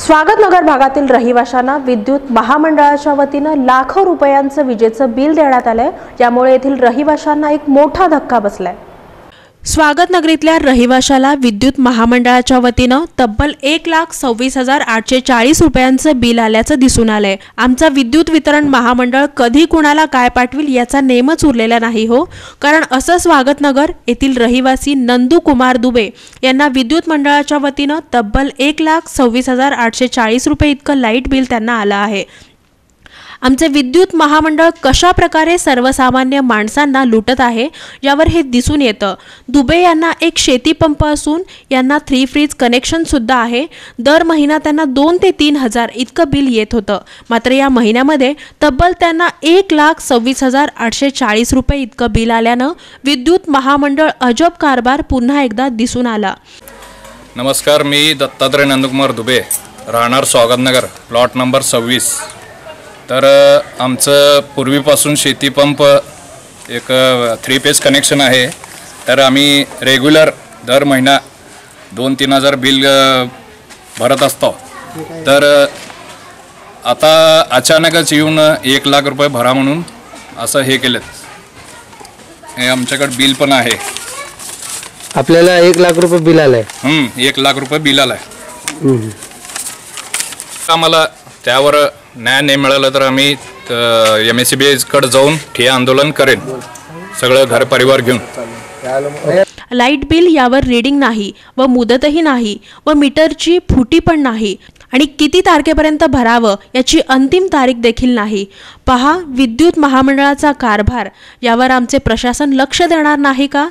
स्वागतनगर भागातील रहिवाशांना विद्युत महामंडळाच्या वतीने लाखो रुपयांचं विजेचं बिल देण्यात आलंय, ज्यामुळे येथील रहिवाशांना एक मोठा धक्का बसलाय। स्वागतनगरीतल्या रहिवाशाला विद्युत महामंडळाच्या वतीनं तब्बल 1,26,840 रुपयांचं बिल आल्याचं दिसून आलंय। आमचा विद्युत वितरण महामंडळ कधी कुणाला काय पाठविल याचा नेमच उरलेला नाही हो, कारण असं स्वागतनगर येथील रहिवासी नंदू कुमार दुबे यांना विद्युत मंडळाच्या वतीनं तब्बल 1,26,840 रुपये इतकं लाईट बिल त्यांना आलं आहे। आमचे विद्युत महामंडळ कशा प्रकारे सर्वसामान्य माणसांना लुटत आहे यावर हे दिसून येतं। दुबे यांना एक शेती पंप असून यांना 3 फ्रीज कनेक्शन सुद्धा आहे। दर महिना त्यांना 2 ते 3 हजार इतकं बिल येत होतं, मात्र या महिन्यामध्ये तब्बल त्यांना 1,26,840 रुपये इतकं बिल आल्यानं विद्युत महामंडळ अजब कारभार पुन्हा एकदा दिसून आला। नमस्कार, मी दत्तात्रय नंदकुमार दुबे, राहणार स्वागतनगर, प्लॉट नंबर 26। तर आमचं पूर्वीपासून शेती पंप एक 3 फेज कनेक्शन आहे। तर आम्ही रेग्युलर दर महिना 2-3 हजार बिल भरत असतो। तर आता अचानकच येऊन 1 लाख रुपये भरा म्हणून असं हे केलं। हे आमच्याकडे बिल पण आहे। आपल्याला 1 लाख रुपये बिल आलंय। 1 लाख रुपये बिल आलाय। आम्हाला त्यावर न्याय नाही मिळालं तर आम्ही MSEB कडे जाऊन ठिय्या आंदोलन करेन, सगळं घर परिवार घेऊन। लाईट बिल यावर रीडिंग नाही व मुदतही नाही व मीटरची फुटी पण नाही आणि किती तारखेपर्यंत भरावं याची अंतिम तारीख देखील नाही। पहा विद्युत महामंडळाचा कारभार, यावर आमचे प्रशासन लक्ष देणार नाही का?